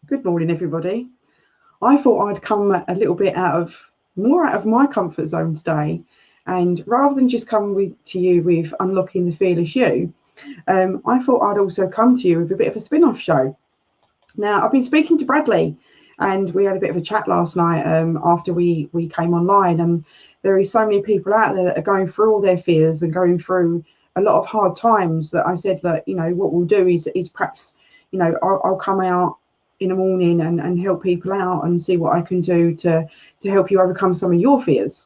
Good morning, everybody. I thought I'd come a little bit more out of my comfort zone today, and rather than just come to you with unlocking the fearless you, I thought I'd also come to you with a bit of a spin-off show. Now, I've been speaking to Bradley, and we had a bit of a chat last night after we came online, and there is so many people out there that are going through all their fears and going through a lot of hard times that I said that what we'll do is perhaps I'll come out in the morning and help people out and see what I can do to help you overcome some of your fears.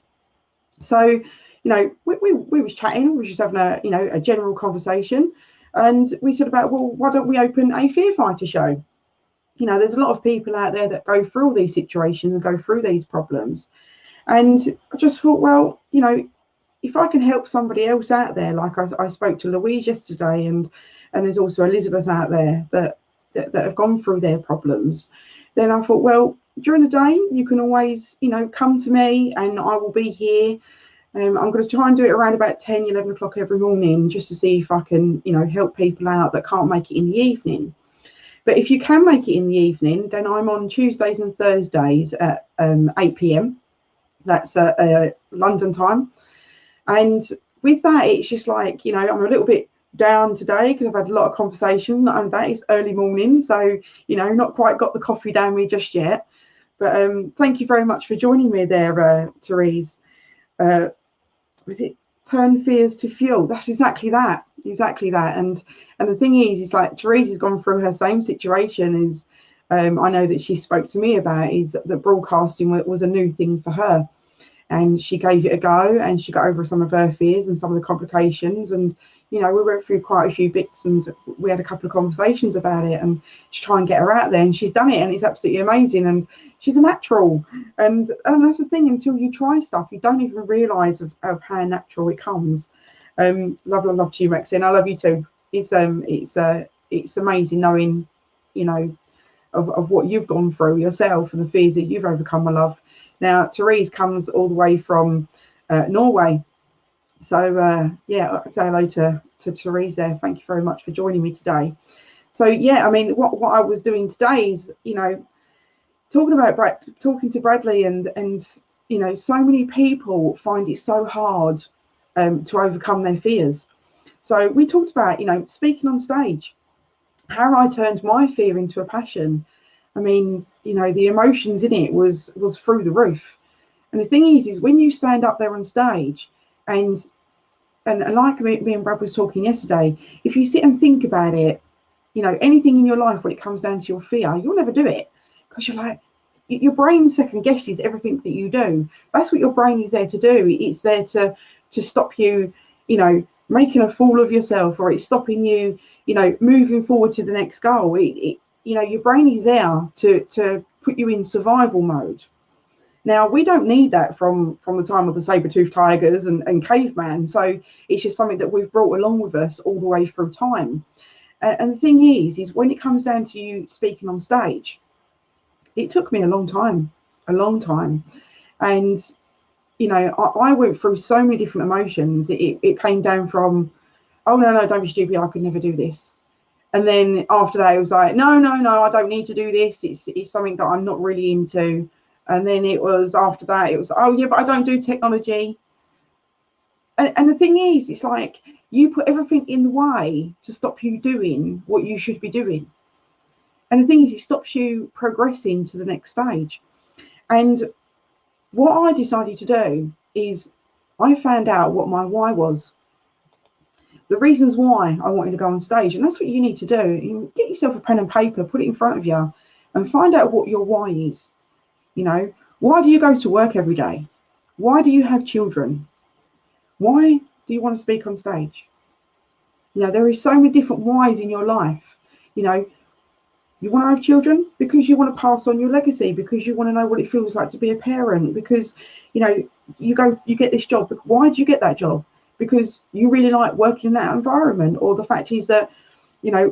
So we was chatting, we were just having a general conversation, and we said about, well, why don't we open a fear fighter show? There's a lot of people out there that go through all these situations and go through these problems, and I just thought, well, if I can help somebody else out there, like I spoke to Louise yesterday, and there's also Elizabeth out there that have gone through their problems, then I thought, well, during the day you can always come to me and I will be here. I'm going to try and do it around about 10-11 o'clock every morning, just to see if I can help people out that can't make it in the evening. But if you can make it in the evening, then I'm on Tuesdays and Thursdays at 8 p.m. That's London time. And with that, it's just like, I'm a little bit down today because I've had a lot of conversation, and that is early morning, so not quite got the coffee down me just yet. But thank you very much for joining me there, Therese. Was it turn fears to fuel? That's exactly that. And the thing is like Therese has gone through her same situation as I know that she spoke to me about, is that broadcasting was a new thing for her. And she gave it a go, and she got over some of her fears and some of the complications. And, we went through quite a few bits, and we had a couple of conversations about it and to try and get her out there. And she's done it, and it's absolutely amazing. And she's a natural. And that's the thing, until you try stuff, you don't even realise of how natural it comes. Love to you, Maxine. I love you too. It's amazing knowing, of what you've gone through yourself and the fears that you've overcome, my love. Now, Therese comes all the way from Norway. So, say hello to Therese there. Thank you very much for joining me today. So, I mean, what I was doing today is, talking to Bradley, and so many people find it so hard to overcome their fears. So we talked about, speaking on stage, how I turned my fear into a passion. I mean, the emotions in it was through the roof. And the thing is when you stand up there on stage, and like me and Brad was talking yesterday, if you sit and think about it, anything in your life, when it comes down to your fear, you'll never do it, because you're like, your brain second guesses everything that you do. That's what your brain is there to do. It's there to stop you, making a fool of yourself, or it's stopping you, moving forward to the next goal. Your brain is there to put you in survival mode. Now, we don't need that from the time of the saber-toothed tigers and caveman. So it's just something that we've brought along with us all the way through time. And the thing is when it comes down to you speaking on stage, it took me a long time. And, I went through so many different emotions. It came down from, oh, no, don't be stupid, I could never do this. And then after that, it was like, no, I don't need to do this. It's something that I'm not really into. And then it was after that, it was, oh, yeah, but I don't do technology. And the thing is, it's like you put everything in the way to stop you doing what you should be doing. And the thing is, it stops you progressing to the next stage. And what I decided to do is I found out what my why was. The reasons why I wanted to go on stage. And that's what you need to do. You get yourself a pen and paper, put it in front of you, and find out what your why is. Why do you go to work every day? Why do you have children? Why do you want to speak on stage? There is so many different whys in your life. You want to have children because you want to pass on your legacy, because you want to know what it feels like to be a parent, because you get this job. Why do you get that job? Because you really like working in that environment. Or the fact is that,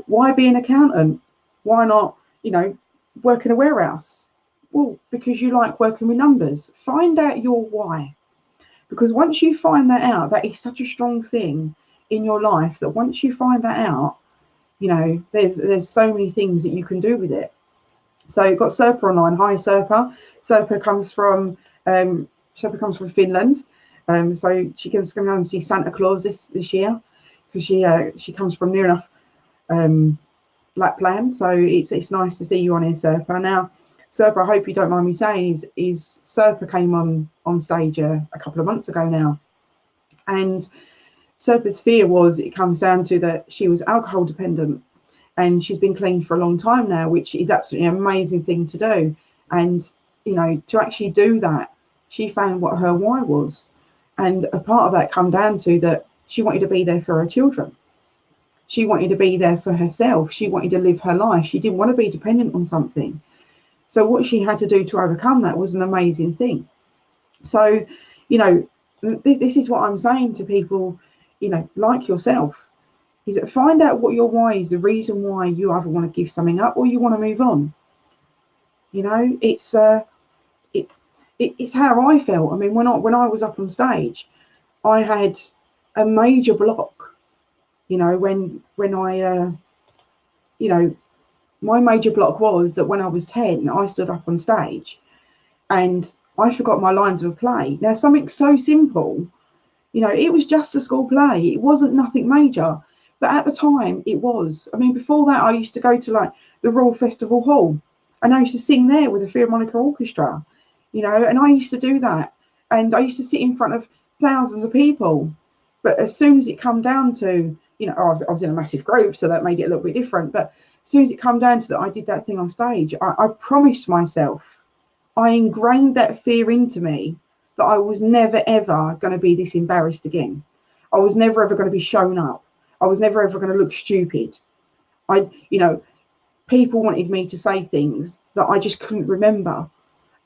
why be an accountant? Why not, work in a warehouse? Well, because you like working with numbers. Find out your why. Because once you find that out, that is such a strong thing in your life, that once you find that out, there's so many things that you can do with it. So got Serpa online. Hi Serpa. Serpa comes from Finland. So she can come down and see Santa Claus this year, because she comes from near enough Lapland. So it's nice to see you on here, Serpa. Now, Serpa, I hope you don't mind me saying, is Serpa came on stage a couple of months ago now, and Serpa's fear was it comes down to that she was alcohol dependent, and she's been clean for a long time now, which is absolutely an amazing thing to do. And you know, to actually do that, she found what her why was, and a part of that come down to that she wanted to be there for her children. She wanted to be there for herself. She wanted to live her life. She didn't want to be dependent on something. So what she had to do to overcome that was an amazing thing. So, you know, this is what I'm saying to people, you know, like yourself, is that find out what your why is, the reason why you either want to give something up or you want to move on. You know, it's how I felt. I mean, when I was up on stage, I had a major block. You know, when I, you know, my major block was that when I was 10, I stood up on stage and I forgot my lines of a play. Now, something so simple, you know, it was just a school play. It wasn't nothing major, but at the time it was. I mean, before that, I used to go to like the Royal Festival Hall, and I used to sing there with the Philharmonic Orchestra, you know, and I used to do that. And I used to sit in front of thousands of people. But as soon as it come down to, you know, I was in a massive group, so that made it a little bit different. But as soon as it come down to that, I did that thing on stage. I promised myself, I ingrained that fear into me that I was never, ever going to be this embarrassed again. I was never, ever going to be shown up. I was never, ever going to look stupid. You know, people wanted me to say things that I just couldn't remember.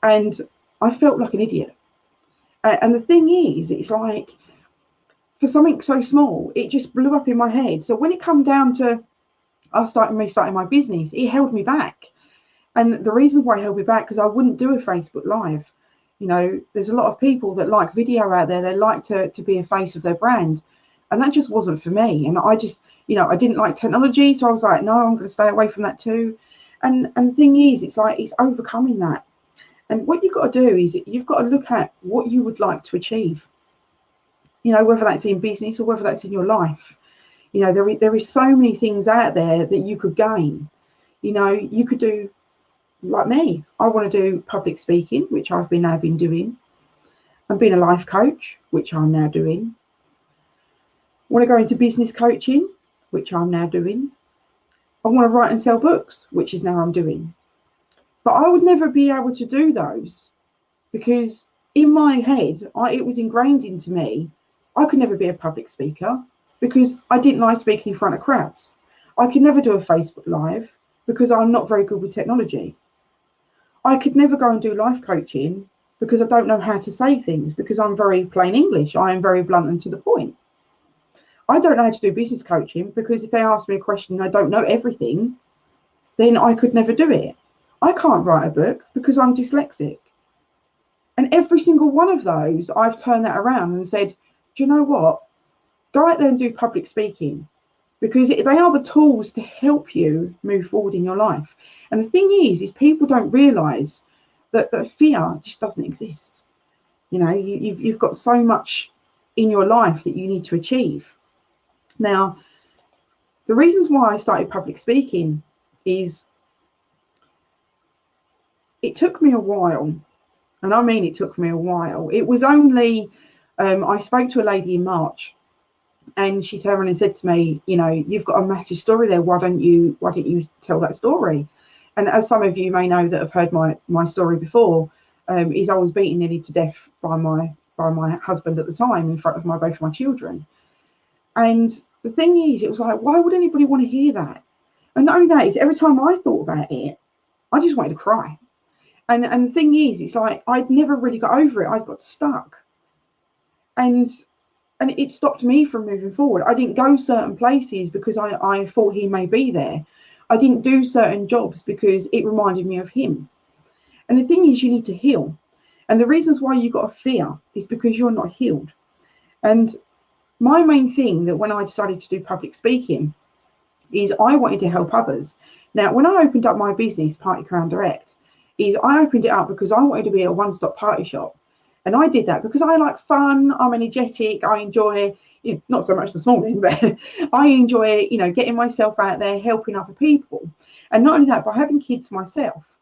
And I felt like an idiot. And the thing is, it's like, for something so small, it just blew up in my head. So when it come down to starting my business, it held me back. And the reason why it held me back, because I wouldn't do a Facebook Live. You know, there's a lot of people that like video out there. They like to be a face of their brand. And that just wasn't for me. And I just, you know, I didn't like technology. So I was like, no, I'm going to stay away from that too. And the thing is, it's like, it's overcoming that. And what you've got to do is you've got to look at what you would like to achieve. You know, whether that's in business or whether that's in your life. You know, there is so many things out there that you could gain. You know, you could do like me. I want to do public speaking, which I've now been doing. I'm being a life coach, which I'm now doing. I want to go into business coaching, which I'm now doing. I want to write and sell books, which is now I'm doing. But I would never be able to do those because in my head, it was ingrained into me. I could never be a public speaker because I didn't like speaking in front of crowds. I could never do a Facebook Live because I'm not very good with technology. I could never go and do life coaching because I don't know how to say things, because I'm very plain English. I am very blunt and to the point. I don't know how to do business coaching because if they ask me a question and I don't know everything, then I could never do it. I can't write a book because I'm dyslexic. And every single one of those, I've turned that around and said, do you know what? Go out there and do public speaking, because they are the tools to help you move forward in your life. And the thing is people don't realise that fear just doesn't exist. You know, you've got so much in your life that you need to achieve. Now, the reasons why I started public speaking is it took me a while. And I mean, it took me a while. It was only, I spoke to a lady in March and she turned around and said to me, you know, you've got a massive story there. Why don't you tell that story? And as some of you may know that have heard my story before, is I was beaten nearly to death by my husband at the time in front of both my children. And the thing is, it was like, why would anybody want to hear that? And not only that, is every time I thought about it, I just wanted to cry. And the thing is, it's like I'd never really got over it. I'd got stuck. And it stopped me from moving forward. I didn't go certain places because I thought he may be there. I didn't do certain jobs because it reminded me of him. And the thing is, you need to heal. And the reasons why you got a fear is because you're not healed. And my main thing that when I decided to do public speaking is I wanted to help others, Now, when I opened up my business, Party Crown Direct, I opened it up because I wanted to be a one-stop party shop. And I did that because I like fun, I'm energetic, I enjoy, not so much this morning, but I enjoy, getting myself out there, helping other people. And not only that, but having kids myself,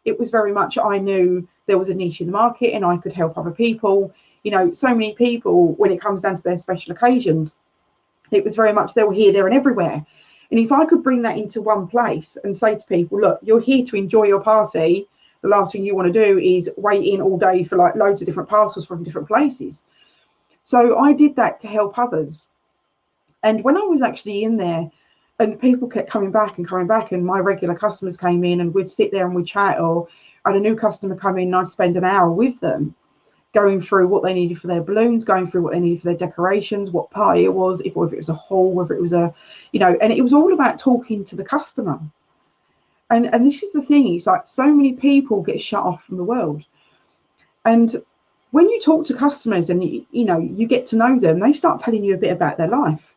it was very much, I knew there was a niche in the market and I could help other people. So many people, when it comes down to their special occasions, it was very much they were here, there and everywhere. And if I could bring that into one place and say to people, look, you're here to enjoy your party, the last thing you want to do is wait in all day for like loads of different parcels from different places. So I did that to help others. And when I was actually in there and people kept coming back and my regular customers came in and we'd sit there and we'd chat, or I had a new customer come in and I'd spend an hour with them going through what they needed for their balloons, going through what they needed for their decorations, what party it was, if it was a hall, whether it was and it was all about talking to the customer. And this is the thing, it's like so many people get shut off from the world. And when you talk to customers and you get to know them, they start telling you a bit about their life.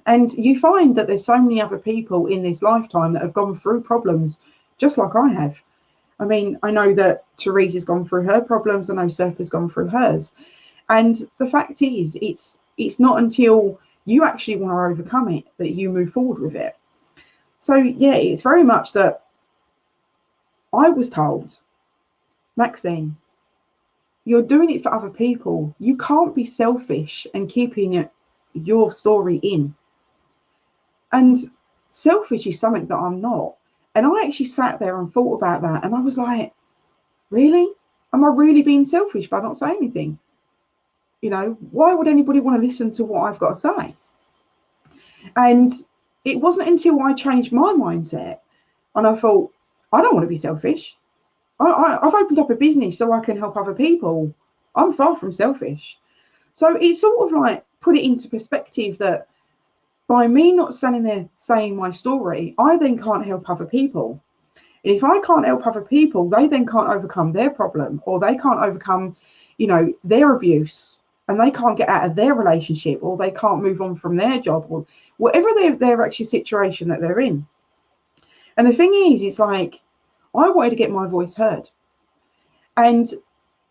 And you find that there's so many other people in this lifetime that have gone through problems just like I have. I mean, I know that Therese has gone through her problems. I know Serpa's gone through hers. And the fact is, it's not until you actually want to overcome it that you move forward with it. So, yeah, it's very much that I was told, Maxine, you're doing it for other people. You can't be selfish and keeping your story in. And selfish is something that I'm not. And I actually sat there and thought about that. And I was like, really? Am I really being selfish by not saying anything? Why would anybody want to listen to what I've got to say? And it wasn't until I changed my mindset and I thought, I don't want to be selfish. I've opened up a business so I can help other people. I'm far from selfish. So it's sort of like put it into perspective that by me not standing there saying my story, I then can't help other people. And if I can't help other people, they then can't overcome their problem, or they can't overcome, their abuse, and they can't get out of their relationship, or they can't move on from their job, or whatever their actual situation that they're in. And the thing is, it's like, I wanted to get my voice heard. And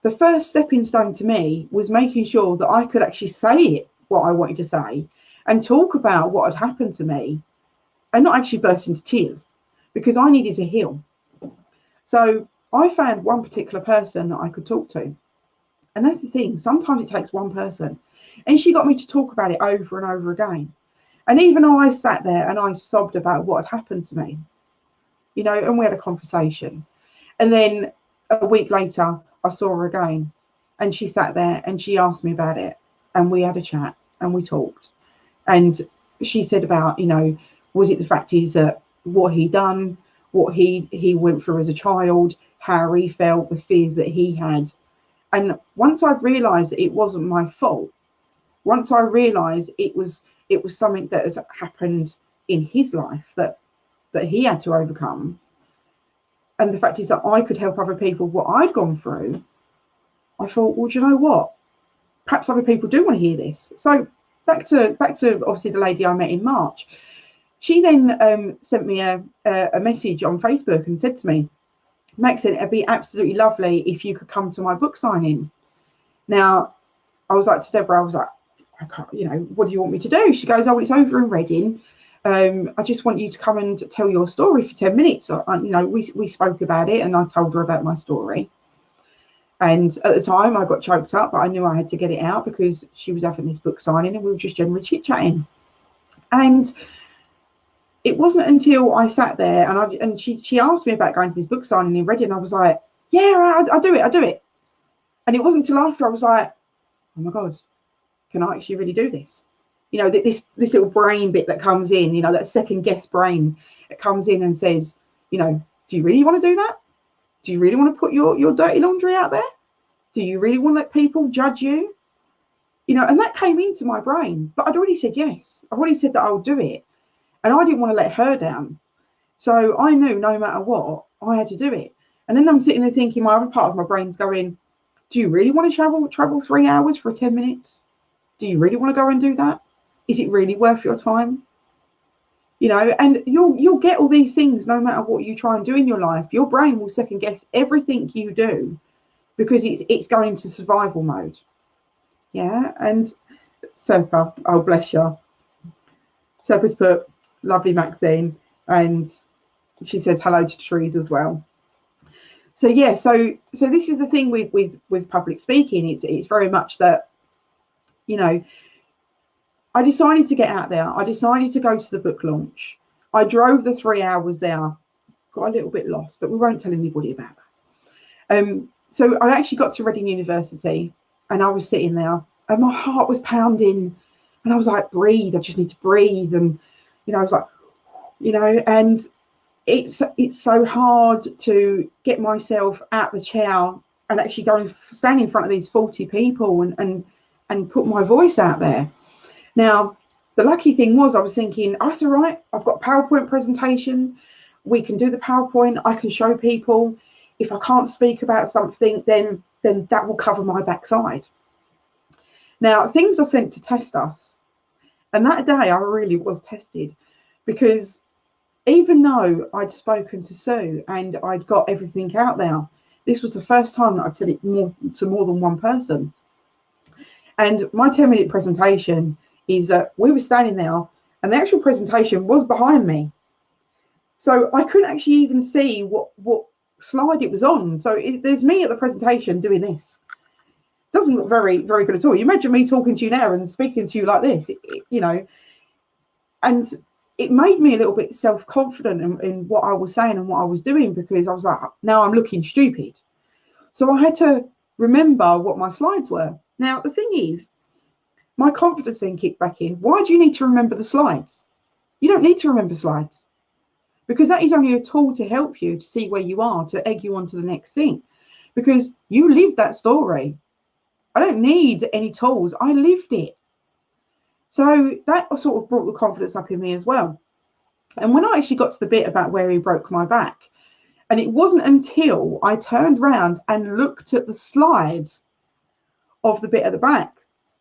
the first stepping stone to me was making sure that I could actually say what I wanted to say and talk about what had happened to me and not actually burst into tears, because I needed to heal. So I found one particular person that I could talk to. And that's the thing, sometimes it takes one person. And she got me to talk about it over and over again. And even though I sat there and I sobbed about what had happened to me, and we had a conversation. And then a week later, I saw her again. And she sat there and she asked me about it. And we had a chat and we talked. And she said about, was it the fact is that what he done, what he went through as a child, how he felt, the fears that he had. And once I realised that it wasn't my fault, once I realised it was something that has happened in his life that he had to overcome, and the fact is that I could help other people what I'd gone through, I thought, well, do you know what? Perhaps other people do want to hear this. So back to obviously the lady I met in March. She then sent me a message on Facebook and said to me, Maxine, it'd be absolutely lovely if you could come to my book signing. Now, I was like to Deborah, I was like, I can't, what do you want me to do? She goes, oh, well, it's over in Reading. I just want you to come and tell your story for 10 minutes. We spoke about it and I told her about my story. And at the time I got choked up, but I knew I had to get it out because she was having this book signing and we were just generally chit-chatting. And it wasn't until I sat there and she asked me about going to this book signing in Reading. I was like, yeah, I'll do it. And it wasn't until after I was like, oh my God, can I actually really do this? This little brain bit that comes in, that second guess brain that comes in and says, do you really want to do that? Do you really want to put your dirty laundry out there? Do you really want to let people judge you? And that came into my brain, but I'd already said yes. I've already said that I'll do it. And I didn't want to let her down. So I knew no matter what, I had to do it. And then I'm sitting there thinking, my other part of my brain's going, do you really want to travel 3 hours for 10 minutes? Do you really want to go and do that? Is it really worth your time? you know, and you'll get all these things no matter what you try and do in your life. Your brain will second guess everything you do because it's going to survival mode. Yeah. And Serpa, oh bless you, Serpa's put lovely Maxine, and she says hello to Therese as well. So yeah, so this is the thing with public speaking. It's very much that, you know, I decided to get out there. I decided to go to the book launch. I drove the 3 hours there, got a little bit lost, but we won't tell anybody about that. So I actually got to Reading University, and I was sitting there, and my heart was pounding, and I was like, breathe. I just need to breathe, and you know, I was like, you know, and it's so hard to get myself out the chair and actually go and stand in front of these 40 people and put my voice out there. Now, the lucky thing was, I was thinking, oh, that's all right. I've got a PowerPoint presentation. We can do the PowerPoint. I can show people. If I can't speak about something, then that will cover my backside. Now, things are sent to test us. And that day, I really was tested, because even though I'd spoken to Sue and I'd got everything out there, this was the first time that I'd said it to more than one person. And my 10-minute presentation is that we were standing there, and the actual presentation was behind me. So I couldn't actually even see what slide it was on. So there's me at the presentation doing this. Doesn't look very, very good at all. You imagine me talking to you now and speaking to you like this, you know, and it made me a little bit self-confident in what I was saying and what I was doing, because I was like, now I'm looking stupid. So I had to remember what my slides were. Now, the thing is, my confidence then kicked back in. Why do you need to remember the slides? You don't need to remember slides, because that is only a tool to help you to see where you are, to egg you on to the next thing, because you lived that story. I don't need any tools. I lived it. So that sort of brought the confidence up in me as well. And when I actually got to the bit about where he broke my back, and it wasn't until I turned round and looked at the slides of the bit at the back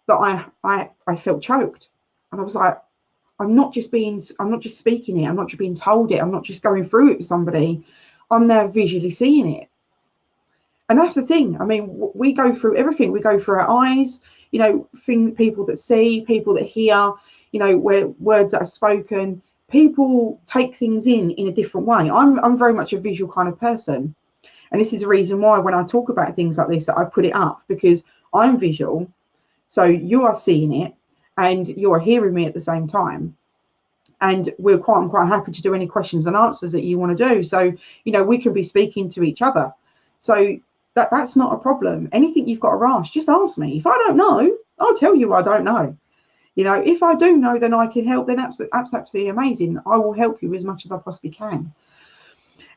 that I felt choked. And I was like, I'm not just speaking it. I'm not just being told it. I'm not just going through it with somebody. I'm now visually seeing it. And that's the thing. I mean, we go through everything. We go through our eyes, you know, people that see, people that hear, you know, where words that are spoken. People take things in a different way. I'm very much a visual kind of person. And this is the reason why when I talk about things like this, that I put it up, because I'm visual. So you are seeing it and you are hearing me at the same time. And I'm quite happy to do any questions and answers that you want to do. So, you know, we can be speaking to each other. So that's not a problem. Anything you've got to ask, just ask me. If I don't know, I'll tell you I don't know. You know, if I do know, then I can help. Then absolutely amazing. I will help you as much as I possibly can.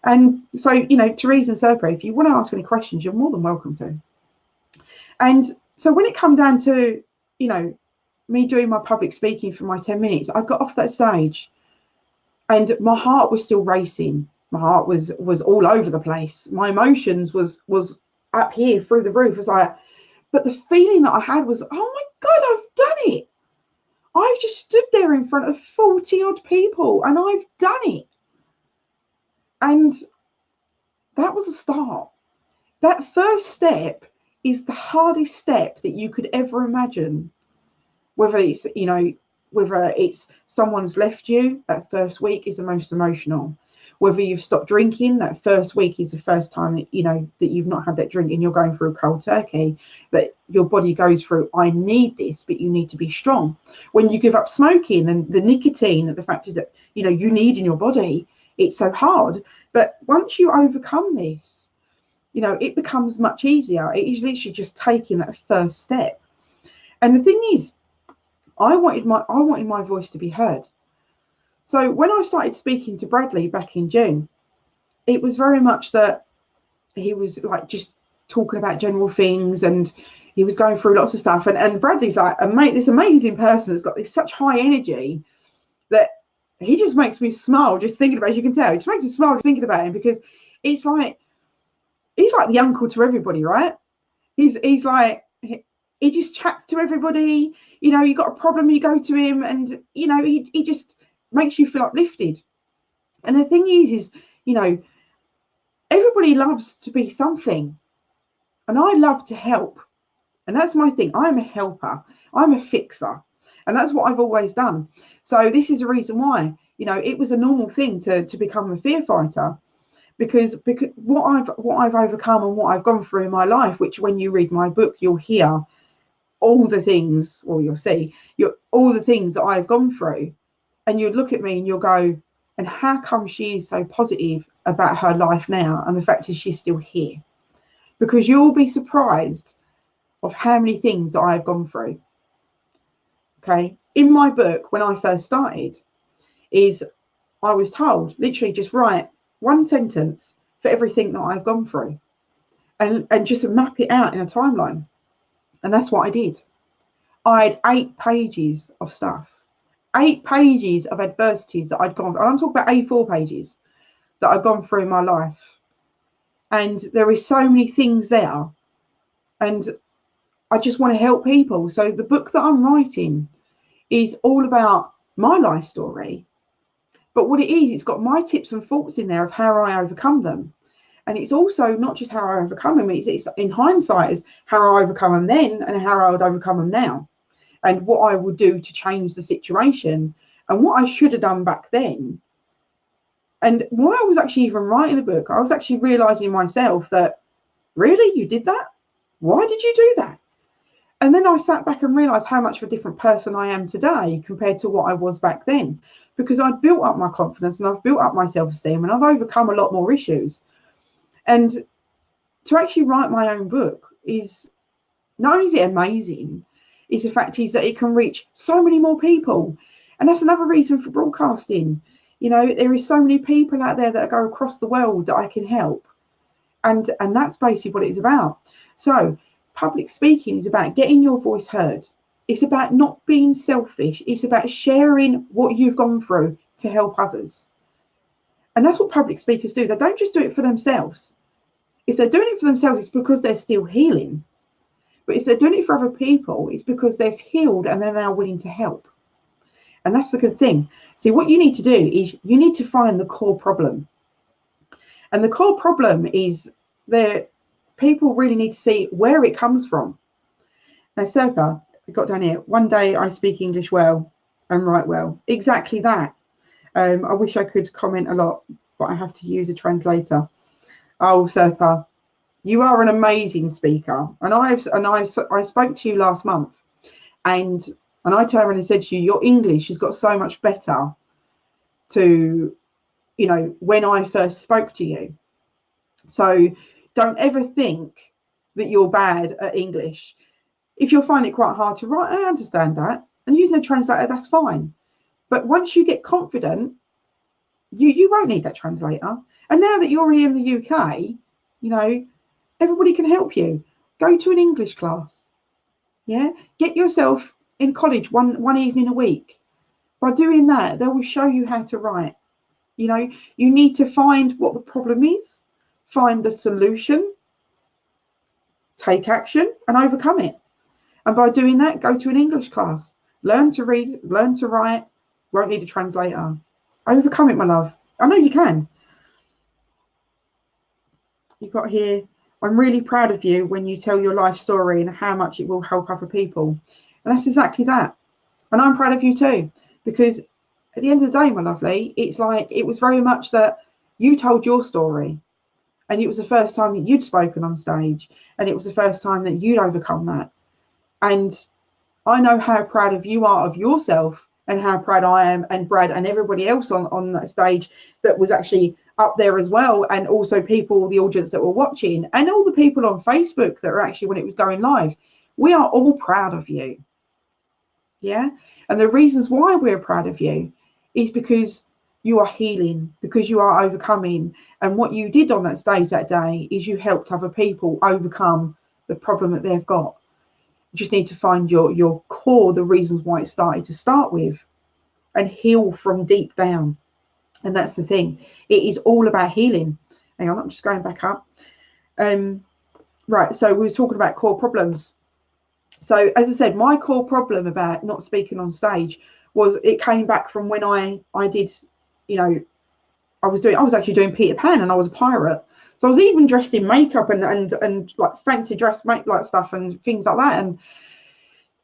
And so, you know, Therese and Serpa, if you want to ask any questions, you're more than welcome to. And so when it come down to, you know, me doing my public speaking for my 10 minutes, I got off that stage and my heart was still racing. My heart was all over the place. My emotions was up here through the roof. It was like, but the feeling that I had was, oh my God, I've done it. I've just stood there in front of 40 odd people and I've done it. And that was a start. That first step is the hardest step that you could ever imagine. Whether it's, you know, whether it's someone's left you, that first week is the most emotional. Whether you've stopped drinking, that first week is the first time that, you know, that you've not had that drink and you're going through a cold turkey, that your body goes through, I need this, but you need to be strong. When you give up smoking, then the nicotine, the fact is that, you know, you need in your body, it's so hard. But once you overcome this, you know, it becomes much easier. It is literally just taking that first step. And the thing is, I wanted my voice to be heard. So when I started speaking to Bradley back in June, it was very much that he was like just talking about general things and he was going through lots of stuff. And Bradley's like this amazing person that's got this such high energy that he just makes me smile just thinking about it. You can tell, it just makes me smile just thinking about him, because it's like, he's like the uncle to everybody, right? He's like, he just chats to everybody. You know, you got a problem, you go to him, and you know, he just, makes you feel uplifted. And the thing is, you know, everybody loves to be something. And I love to help. And that's my thing. I'm a helper. I'm a fixer. And that's what I've always done. So this is a reason why, you know, it was a normal thing to become a fear fighter, because what I've overcome and what I've gone through in my life, which when you read my book, you'll hear all the things, or you'll see all the things that I've gone through. And you'd look at me and you'll go, and how come she is so positive about her life now? And the fact is she's still here. Because you'll be surprised of how many things that I've gone through. Okay. In my book, when I first started, I was told literally just write one sentence for everything that I've gone through, and just map it out in a timeline. And that's what I did. I had 8 pages of stuff, 8 pages of adversities that I'd gone through. I'm talking about A4 pages that I've gone through in my life. And there is so many things there. And I just want to help people. So the book that I'm writing is all about my life story. But what it is, it's got my tips and thoughts in there of how I overcome them. And it's also not just how I overcome them, it's in hindsight is how I overcome them then and how I would overcome them now. And what I would do to change the situation and what I should have done back then. And while I was actually even writing the book, I was actually realizing myself that, really, you did that? Why did you do that? And then I sat back and realized how much of a different person I am today compared to what I was back then, because I'd built up my confidence and I've built up my self-esteem and I've overcome a lot more issues. And to actually write my own book is, not only is it amazing, is the fact is that it can reach so many more people. And that's another reason for broadcasting. You know, there is so many people out there that go across the world that I can help. And that's basically what it's about. So public speaking is about getting your voice heard. It's about not being selfish. It's about sharing what you've gone through to help others. And that's what public speakers do. They don't just do it for themselves. If they're doing it for themselves, it's because they're still healing. But if they're doing it for other people, it's because they've healed and they're now willing to help. And that's the good thing. See, what you need to do is you need to find the core problem. And the core problem is that people really need to see where it comes from. Now, Serpa, I got down here. One day I speak English well and write well. Exactly that. I wish I could comment a lot, but I have to use a translator. Oh, Serpa, you are an amazing speaker. And I spoke to you last month, and I turned around and said to you, your English has got so much better to, you know, when I first spoke to you. So don't ever think that you're bad at English. If you'll find it quite hard to write, I understand that. And using a translator, that's fine. But once you get confident, you won't need that translator. And now that you're here in the UK, you know, everybody can help you. Go to an English class. Yeah. Get yourself in college one evening a week. By doing that, they will show you how to write. You know, you need to find what the problem is, find the solution, take action and overcome it. And by doing that, go to an English class. Learn to read, learn to write. Won't need a translator. Overcome it, my love. I know you can. You got here, I'm really proud of you when you tell your life story and how much it will help other people. And that's exactly that. And I'm proud of you too, because at the end of the day, my lovely, it's like, it was very much that you told your story, and it was the first time that you'd spoken on stage, and it was the first time that you'd overcome that. And I know how proud of you are of yourself, and how proud I am, and Brad and everybody else on that stage that was actually up there as well, and also people, the audience that were watching, and all the people on Facebook that were actually, when it was going live, we are all proud of you. Yeah. And the reasons why we're proud of you is because you are healing, because you are overcoming. And what you did on that stage that day is you helped other people overcome the problem that they've got. You just need to find your core, the reasons why it started to start with, and heal from deep down. And that's the thing. It is all about healing. Hang on, I'm just going back up. Right, so we were talking about core problems. So as I said, my core problem about not speaking on stage was it came back from when I did, you know, I was actually doing Peter Pan, and I was a pirate. So I was even dressed in makeup and like fancy dress make like stuff and things like that. And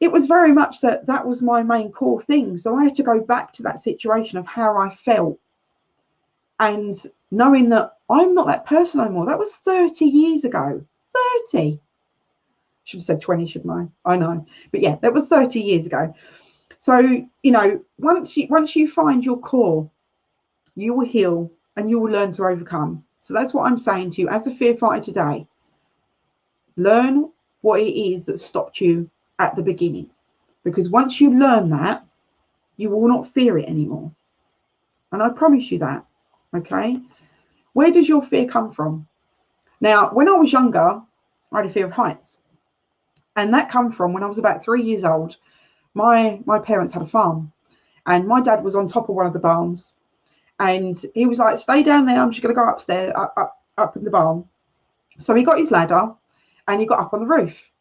it was very much that was my main core thing. So I had to go back to that situation of how I felt, and knowing that I'm not that person anymore. That was 30 years ago. 30. Should have said 20, shouldn't I? I know. But yeah, that was 30 years ago. So, you know, once you find your core, you will heal and you will learn to overcome. So that's what I'm saying to you as a fear fighter today. Learn what it is that stopped you at the beginning. Because once you learn that, you will not fear it anymore. And I promise you that. Okay? Where does your fear come from? Now, when I was younger, I had a fear of heights. And that come from when I was about 3 years old. My parents had a farm, and my dad was on top of one of the barns, and he was like, stay down there, I'm just going to go upstairs, up in the barn. So he got his ladder and he got up on the roof.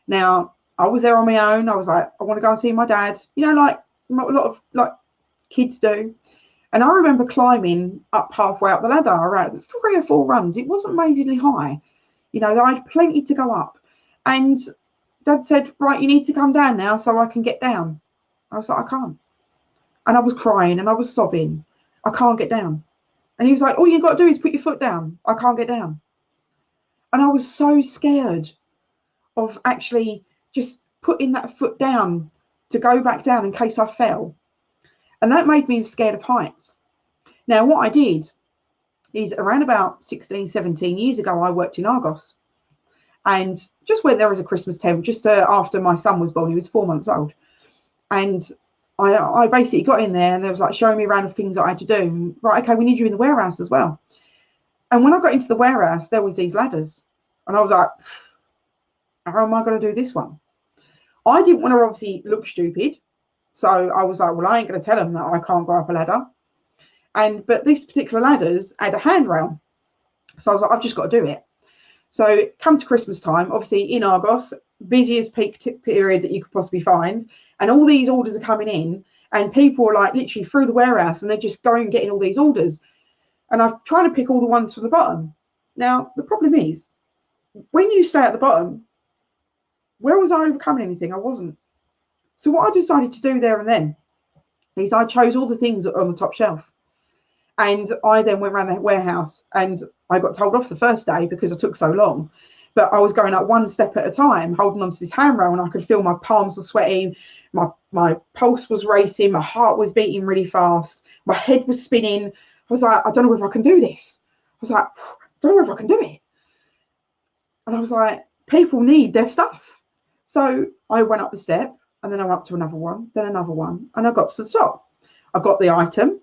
Now, I was there on my own. I was like, I want to go and see my dad, you know, like a lot of like kids do. And I remember climbing up halfway up the ladder, around 3 or 4 runs. It wasn't amazingly high, you know, I had plenty to go up. And Dad said, right, you need to come down now so I can get down. I was like, I can't. And I was crying and I was sobbing. I can't get down. And he was like, all you got to do is put your foot down. I can't get down. And I was so scared of actually just putting that foot down to go back down in case I fell. And that made me scared of heights. Now, what I did is around about 16, 17 years ago, I worked in Argos. And just went there as a Christmas temp, just after my son was born. He was 4 months old. And I basically got in there, and they was like showing me around the things that I had to do. Right, okay, we need you in the warehouse as well. And when I got into the warehouse, there was these ladders. And I was like, how am I going to do this one? I didn't want to obviously look stupid. So I was like, well, I ain't going to tell them that I can't go up a ladder. But this particular ladders had a handrail. So I was like, I've just got to do it. So come to Christmas time, obviously in Argos, busiest peak period that you could possibly find. And all these orders are coming in, and people are like literally through the warehouse, and they're just going and getting all these orders. And I'm trying to pick all the ones from the bottom. Now, the problem is, when you stay at the bottom, where was I overcoming anything? I wasn't. So what I decided to do there and then is I chose all the things that are on the top shelf. And I then went around the warehouse, and I got told off the first day because I took so long. But I was going up one step at a time, holding onto this handrail, and I could feel my palms were sweating, my pulse was racing, my heart was beating really fast, my head was spinning. I was like, I don't know if I can do this. I was like, I don't know if I can do it. And I was like, people need their stuff. So I went up the step, and then I went up to another one, then another one, and I got to the top. I got the item,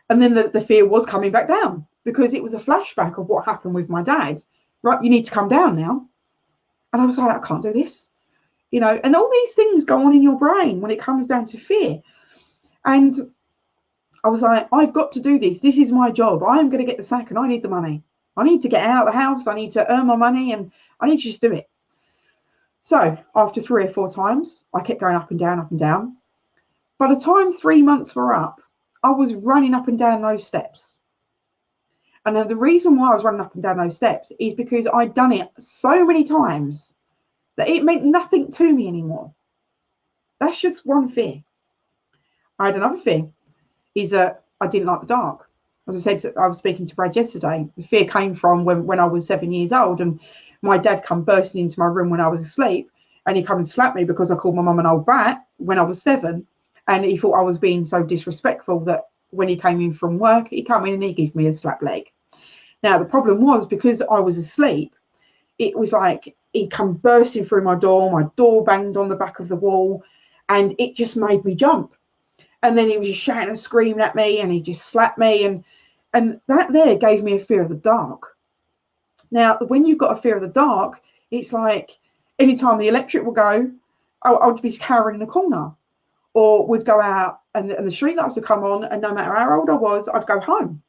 and then the fear was coming back down, because it was a flashback of what happened with my dad. Right, you need to come down now. And I was like, I can't do this. You know, and all these things go on in your brain when it comes down to fear. And I was like, I've got to do this. This is my job. I am going to get the sack, and I need the money. I need to get out of the house. I need to earn my money, and I need to just do it. So after 3 or 4 times, I kept going up and down, up and down. By the time 3 months were up, I was running up and down those steps. And then the reason why I was running up and down those steps is because I'd done it so many times that it meant nothing to me anymore. That's just one fear. I had another fear, is that I didn't like the dark. As I said, I was speaking to Brad yesterday. The fear came from when I was 7 years old, and my dad come bursting into my room when I was asleep, and he come and slapped me because I called my mum an old bat when I was 7. And he thought I was being so disrespectful that when he came in from work, he came in and he gave me a slap leg. Now, the problem was, because I was asleep, it was like he come bursting through my door banged on the back of the wall, and it just made me jump. And then he was just shouting and screaming at me, and he just slapped me, and that there gave me a fear of the dark. Now, when you've got a fear of the dark, it's like anytime the electric will go, I would be cowering in a corner, or we'd go out and the street lights would come on, and no matter how old I was, I'd go home.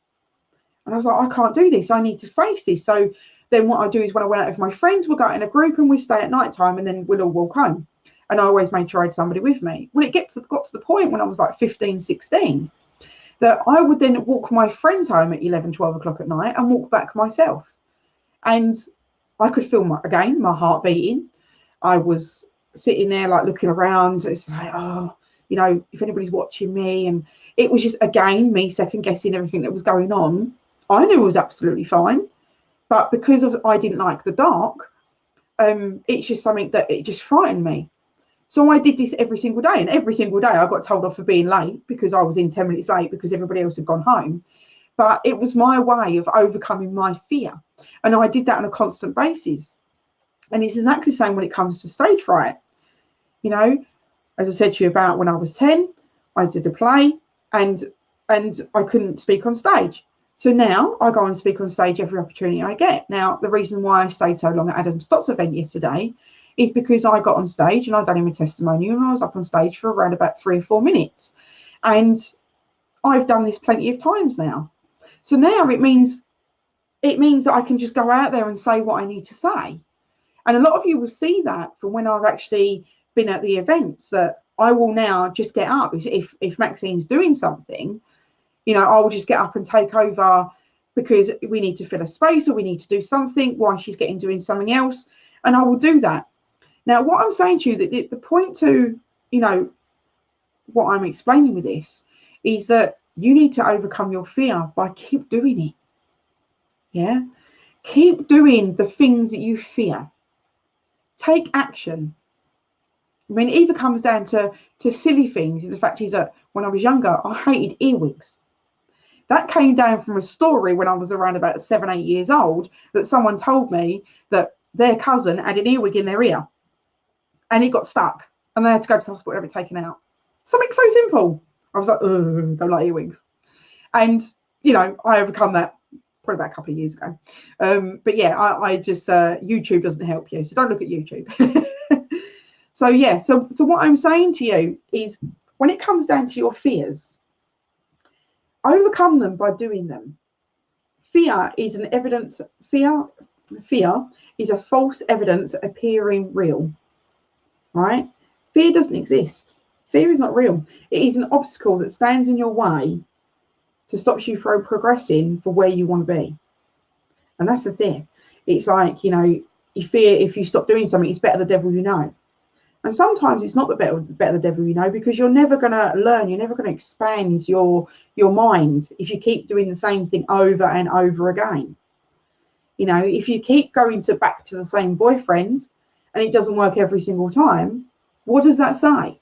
And I was like, I can't do this. I need to face this. So then what I do is, when I went out with my friends, we'll go out in a group and we stay at night time, and then we'll all walk home. And I always made sure I had somebody with me. Well, it got to the point when I was like 15, 16, that I would then walk my friends home at 11, 12 o'clock at night and walk back myself. And I could feel my heart beating. I was sitting there like looking around. It's like, oh, you know, if anybody's watching me. And it was just, again, me second guessing everything that was going on. I knew it was absolutely fine. But because I didn't like the dark, it's just something that it just frightened me. So I did this every single day, and every single day I got told off for being late because I was in 10 minutes late because everybody else had gone home. But it was my way of overcoming my fear. And I did that on a constant basis. And it's exactly the same when it comes to stage fright. You know, as I said to you about when I was 10, I did a play and I couldn't speak on stage. So now I go and speak on stage every opportunity I get. Now, the reason why I stayed so long at Adam Stott's event yesterday is because I got on stage and I'd done him a testimonial, and I was up on stage for around about 3 or 4 minutes. And I've done this plenty of times now. So now it means that I can just go out there and say what I need to say. And a lot of you will see that from when I've actually been at the events, that I will now just get up. If Maxine's doing something, you know, I will just get up and take over because we need to fill a space or we need to do something while she's doing something else. And I will do that. Now, what I'm saying to you, that the point to, you know, what I'm explaining with this is that you need to overcome your fear by keep doing it. Yeah. Keep doing the things that you fear. Take action. I mean, it either comes down to silly things. The fact is that when I was younger, I hated earwigs. That came down from a story when I was around about 7, 8 years old, that someone told me that their cousin had an earwig in their ear and it got stuck and they had to go to the hospital and have it taken out. Something so simple. I was like, oh, don't like earwigs. And, you know, I overcome that probably about a couple of years ago. But yeah, I just, YouTube doesn't help you. So don't look at YouTube. So yeah, so what I'm saying to you is, when it comes down to your fears, overcome them by doing them. Fear is an evidence. Fear is a false evidence appearing real. Right? Fear doesn't exist. Fear is not real. It is an obstacle that stands in your way to stop you from progressing for where you want to be. And that's the thing. It's like, you know, you fear if you stop doing something, it's better the devil you know. And sometimes it's not the better the devil you know, because you're never going to learn, you're never going to expand your mind if you keep doing the same thing over and over again. You know, if you keep going back to the same boyfriend and it doesn't work every single time, what does that say?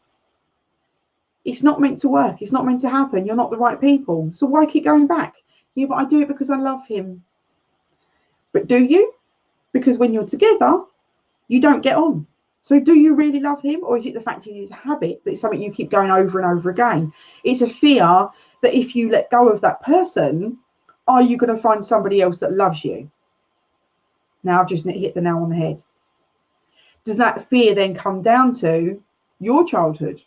It's not meant to work. It's not meant to happen. You're not the right people. So why keep going back? Yeah, but I do it because I love him. But do you? Because when you're together, you don't get on. So do you really love him? Or is it the fact it's a habit, that it's something you keep going over and over again? It's a fear that if you let go of that person, are you going to find somebody else that loves you? Now I've just hit the nail on the head. Does that fear then come down to your childhood?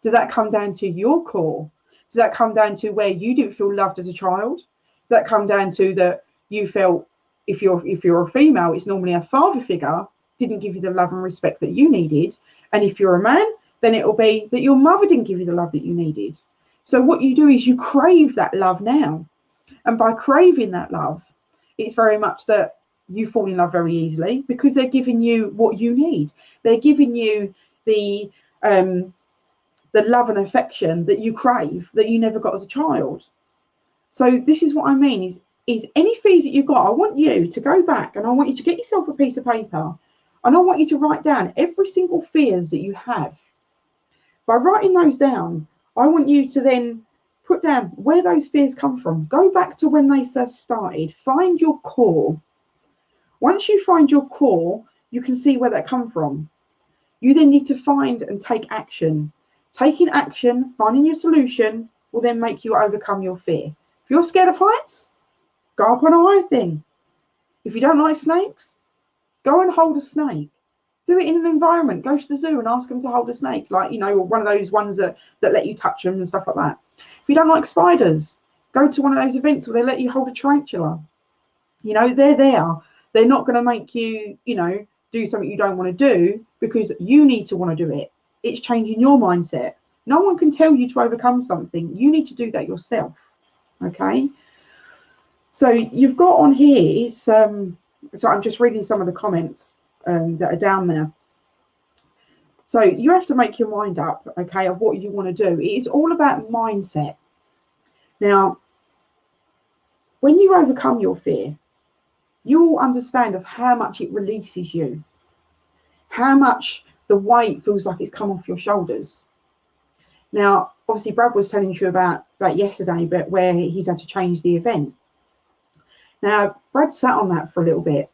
Does that come down to your core? Does that come down to where you didn't feel loved as a child? Does that come down to that you felt, if you're a female, it's normally a father figure didn't give you the love and respect that you needed, and if you're a man, then it will be that your mother didn't give you the love that you needed. So what you do is you crave that love now, and by craving that love, it's very much that you fall in love very easily, because they're giving you what you need. They're giving you the love and affection that you crave, that you never got as a child. So this is what I mean, is any fears that you've got, I want you to go back and I want you to get yourself a piece of paper, and I want you to write down every single fears that you have. By writing those down, I want you to then put down where those fears come from. Go back to when they first started. Find your core. Once you find your core, you can see where that come from. You then need to find and take action. Taking action, finding your solution, will then make you overcome your fear. If you're scared of heights, go up on a high thing. If you don't like snakes, go and hold a snake. Do it in an environment. Go to the zoo and ask them to hold a snake, like, you know, one of those ones that let you touch them and stuff like that. If you don't like spiders, go to one of those events where they let you hold a tarantula. You know, they're there. They're not going to make you, you know, do something you don't want to do because you need to want to do it. It's changing your mindset. No one can tell you to overcome something. You need to do that yourself. Okay. So you've got on here is, so I'm just reading some of the comments that are down there. So you have to make your mind up, okay, of what you want to do. It is all about mindset. Now, when you overcome your fear, you will understand of how much it releases you, how much the weight feels like it's come off your shoulders. Now, obviously, Brad was telling you about yesterday, but where he's had to change the event. Now, Brad sat on that for a little bit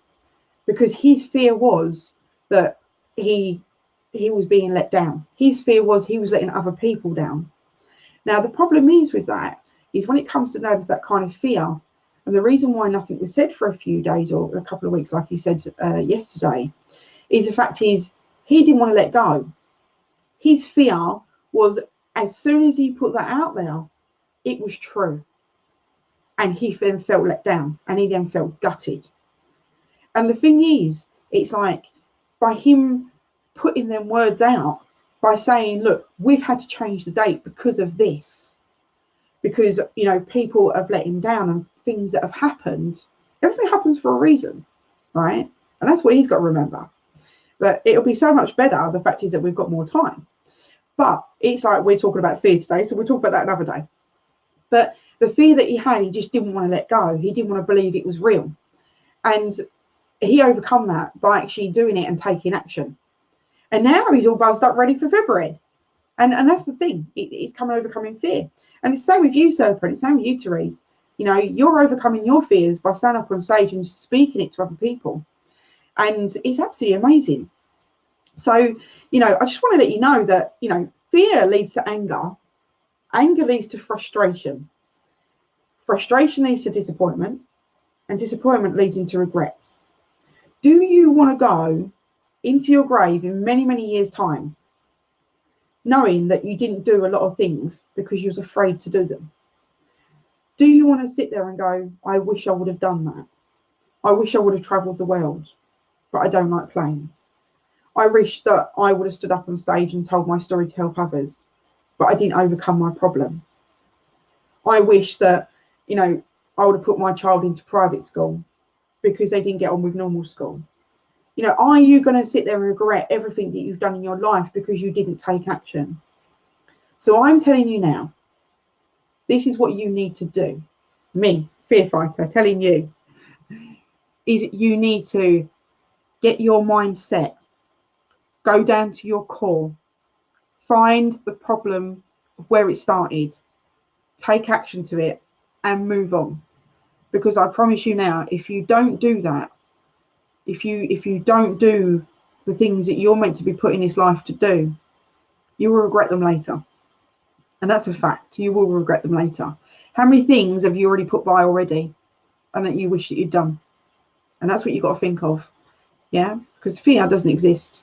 because his fear was that he was being let down. His fear was he was letting other people down. Now, the problem is with that is when it comes to nerves, that kind of fear, and the reason why nothing was said for a few days or a couple of weeks, like he said yesterday, is the fact is he didn't want to let go. His fear was as soon as he put that out there, it was true. And he then felt let down and he then felt gutted. And the thing is, it's like by him putting them words out, by saying, look, we've had to change the date because of this, because, you know, people have let him down and things that have happened. Everything happens for a reason, right? And that's what he's got to remember. But it'll be so much better. The fact is that we've got more time. But it's like we're talking about fear today, so we'll talk about that another day. But the fear that he had, he just didn't want to let go. He didn't want to believe it was real. And he overcome that by actually doing it and taking action. And now he's all buzzed up, ready for February. And that's the thing. It's overcoming fear. And it's the same with you, Serpent. It's the same with you, Therese. You know, you're overcoming your fears by standing up on stage and speaking it to other people. And it's absolutely amazing. So, you know, I just want to let you know that, you know, fear leads to anger. Anger leads to frustration. Frustration leads to disappointment. And disappointment leads into regrets. Do you want to go into your grave in many, many years' time, knowing that you didn't do a lot of things because you was afraid to do them? Do you want to sit there and go, I wish I would have done that. I wish I would have travelled the world, but I don't like planes. I wish that I would have stood up on stage and told my story to help others, but I didn't overcome my problem. I wish that, you know, I would have put my child into private school because they didn't get on with normal school. You know, are you going to sit there and regret everything that you've done in your life because you didn't take action? So I'm telling you now, this is what you need to do. Me, Fear Fighter, telling you, is you need to get your mind set, go down to your core, find the problem where it started, take action to it and move on. Because I promise you now, if you don't do that, if you don't do the things that you're meant to be put in this life to do, you will regret them later. And that's a fact. You will regret them later. How many things have you already put by already and that you wish that you'd done? And that's what you've got to think of. Yeah? Because fear doesn't exist.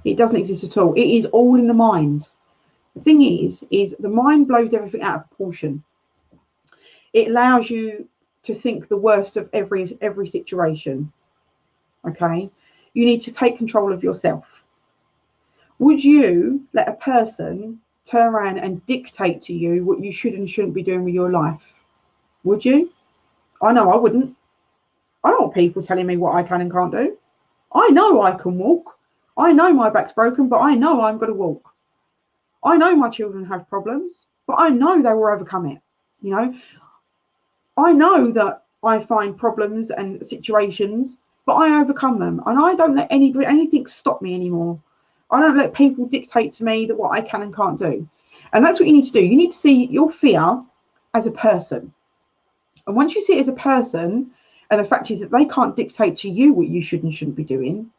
It doesn't exist at all. It is all in the mind. The thing is the mind blows everything out of proportion. It allows you to think the worst of every situation. Okay? You need to take control of yourself. Would you let a person turn around and dictate to you what you should and shouldn't be doing with your life? Would you? I know I wouldn't. I don't want people telling me what I can and can't do. I know I can walk. I know my back's broken, but I know I'm going to walk. I know my children have problems, but I know they will overcome it. You know, I know that I find problems and situations, but I overcome them. And I don't let anything stop me anymore. I don't let people dictate to me that what I can and can't do. And that's what you need to do. You need to see your fear as a person. And once you see it as a person, and the fact is that they can't dictate to you what you should and shouldn't be doing,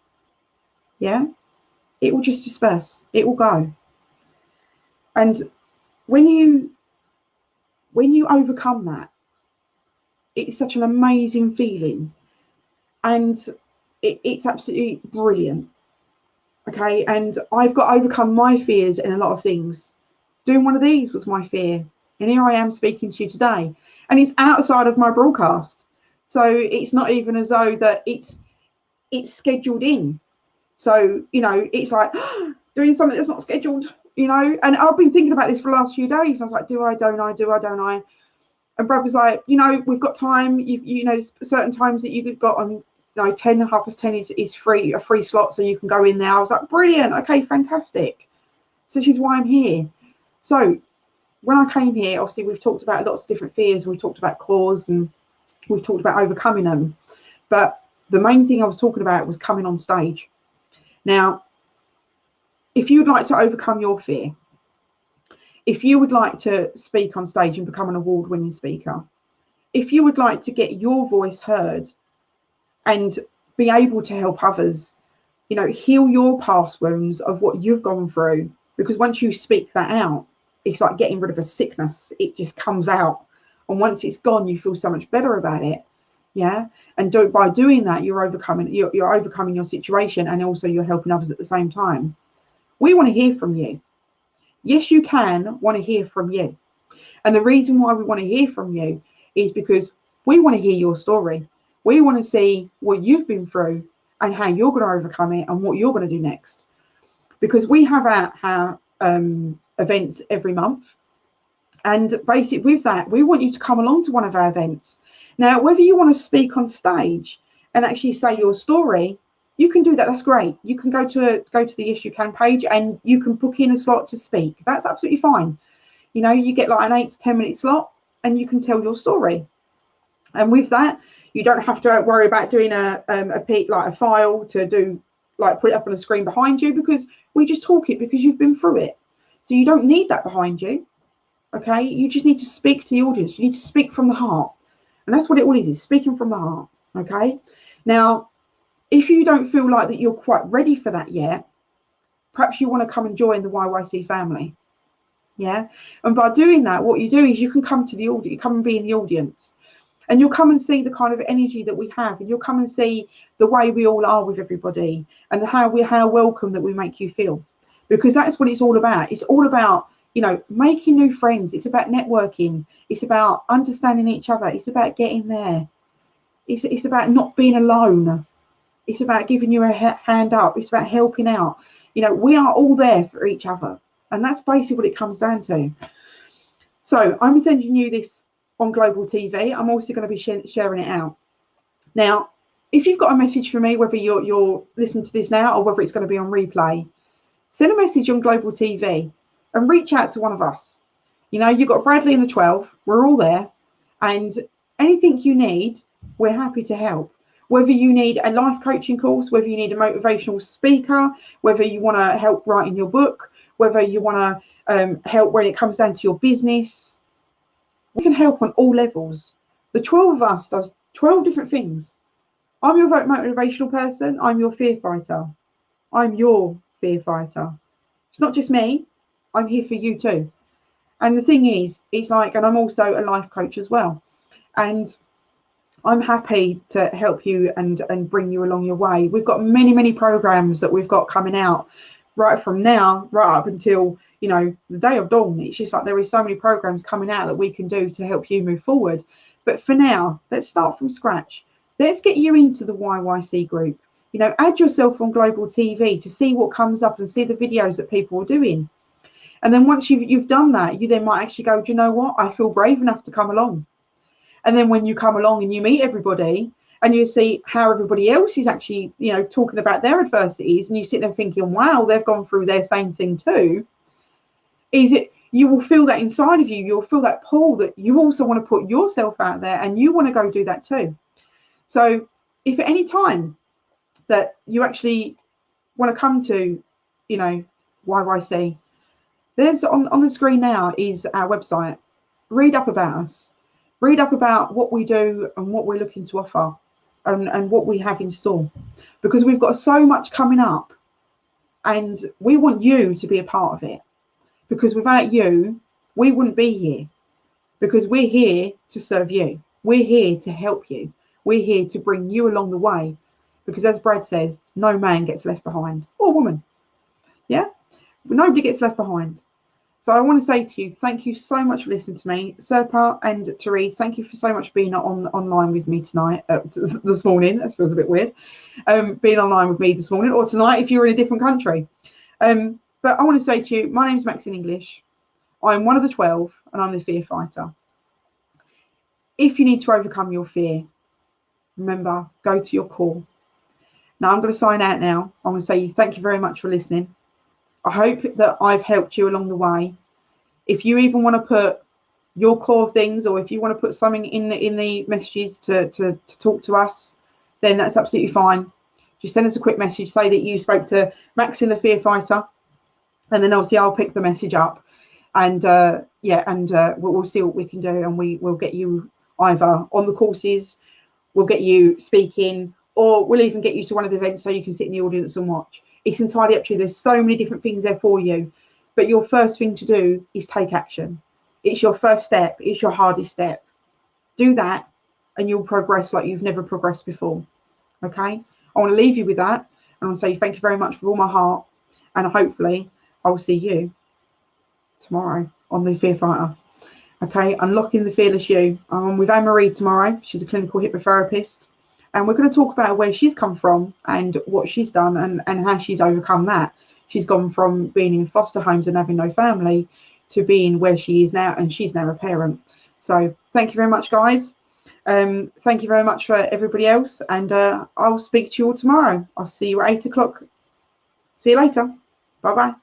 yeah, it will just disperse. It will go. And when you overcome that, it's such an amazing feeling. And it's absolutely brilliant. Okay, and I've got to overcome my fears in a lot of things. Doing one of these was my fear. And here I am speaking to you today. And it's outside of my broadcast. So it's not even as though that it's scheduled in. So, you know, it's like doing something that's not scheduled, you know. And I've been thinking about this for the last few days. I was like, do I, don't I, do I, don't I? And Brad was like, you know, we've got time. You know, certain times that you've got on, you know, 10, 10:30 is free, a free slot, so you can go in there. I was like, brilliant. Okay, fantastic. So this is why I'm here. So when I came here, obviously we've talked about lots of different fears. We've talked about cause and we've talked about overcoming them. But the main thing I was talking about was coming on stage. Now, if you would like to overcome your fear, if you would like to speak on stage and become an award-winning speaker, if you would like to get your voice heard and be able to help others, you know, heal your past wounds of what you've gone through, because once you speak that out, it's like getting rid of a sickness. It just comes out. And once it's gone, you feel so much better about it. Yeah. And by doing that, you're overcoming your situation, and also you're helping others at the same time. We want to hear from you. Yes, you can want to hear from you. And the reason why we want to hear from you is because we want to hear your story. We want to see what you've been through and how you're going to overcome it and what you're going to do next. Because we have our events every month. And basically with that, we want you to come along to one of our events. Now, whether you want to speak on stage and actually say your story, you can do that. That's great. You can go to the Yes You Can page and you can book in a slot to speak. That's absolutely fine. You know, you get like an 8 to 10 minute slot and you can tell your story. And with that, you don't have to worry about doing a file to do, like put it up on a screen behind you, because we just talk it because you've been through it. So you don't need that behind you. Okay, you just need to speak to the audience. You need to speak from the heart. And that's what it all is speaking from the heart. Okay. Now, if you don't feel like that you're quite ready for that yet, perhaps you want to come and join the YYC family. Yeah. And by doing that, what you do is you can come to the audience, you come and be in the audience, and you'll come and see the kind of energy that we have, and you'll come and see the way we all are with everybody, and how welcome that we make you feel, because that's what it's all about. It's all about, you know, making new friends. It's about networking. It's about understanding each other. It's about getting there. It's about not being alone. It's about giving you a hand up. It's about helping out. You know, we are all there for each other. And that's basically what it comes down to. So I'm sending you this on Global TV. I'm also going to be sharing it out. Now, if you've got a message for me, whether you're listening to this now or whether it's going to be on replay, send a message on Global TV and reach out to one of us. You know, you've got Bradley and the 12. We're all there. And anything you need, we're happy to help. Whether you need a life coaching course, whether you need a motivational speaker, whether you want to help writing your book, whether you want to help when it comes down to your business, we can help on all levels. The 12 of us does 12 different things. I'm your motivational person. I'm your fear fighter. I'm your fear fighter. It's not just me. I'm here for you too. And the thing is, it's like, and I'm also a life coach as well. And I'm happy to help you and bring you along your way. We've got many programs that we've got coming out right from now, right up until, you know, the day of dawn. It's just like there is so many programs coming out that we can do to help you move forward. But for now, let's start from scratch. Let's get you into the YYC group. You know, add yourself on Global TV to see what comes up and see the videos that people are doing. And then once you've done that, you then might actually go, do you know what? I feel brave enough to come along. And then when you come along and you meet everybody and you see how everybody else is actually, you know, talking about their adversities, and you sit there thinking, wow, they've gone through their same thing too, you will feel that inside of you. You'll feel that pull that you also want to put yourself out there and you want to go do that too. So if at any time that you actually want to come to, you know, YYC, there's on the screen now is our website. Read up about us. Read up about what we do and what we're looking to offer and what we have in store, because we've got so much coming up and we want you to be a part of it, because without you, we wouldn't be here, because we're here to serve you. We're here to help you. We're here to bring you along the way, because as Brad says, no man gets left behind, or woman. Yeah, nobody gets left behind. So I want to say to you, thank you so much for listening to me. Serpa and Therese, thank you for so much being online with me tonight, this morning. That feels a bit weird. Being online with me this morning or tonight if you're in a different country. But I want to say to you, my name's Maxine English. I'm one of the 12 and I'm the fear fighter. If you need to overcome your fear, remember, go to your core. Now I'm going to sign out now. I'm going to say thank you very much for listening. I hope that I've helped you along the way. If you even want to put your core things, or if you want to put something in the messages to talk to us, then that's absolutely fine. Just send us a quick message, say that you spoke to Maxine the Fear Fighter, and then obviously I'll pick the message up, and we'll see what we can do, and we'll get you either on the courses, we'll get you speaking, or we'll even get you to one of the events so you can sit in the audience and watch. It's entirely up to you. There's so many different things there for you. But your first thing to do is take action. It's your first step. It's your hardest step. Do that and you'll progress like you've never progressed before. Okay? I want to leave you with that. And I'll say thank you very much with all my heart. And hopefully I will see you tomorrow on the Fear Fighter. Okay? Unlocking the Fearless You. I'm with Anne-Marie tomorrow. She's a clinical hypnotherapist. And we're going to talk about where she's come from and what she's done and how she's overcome that. She's gone from being in foster homes and having no family to being where she is now, and she's now a parent. So thank you very much, guys. Thank you very much for everybody else. And I'll speak to you all tomorrow. I'll see you at 8 o'clock. See you later. Bye-bye.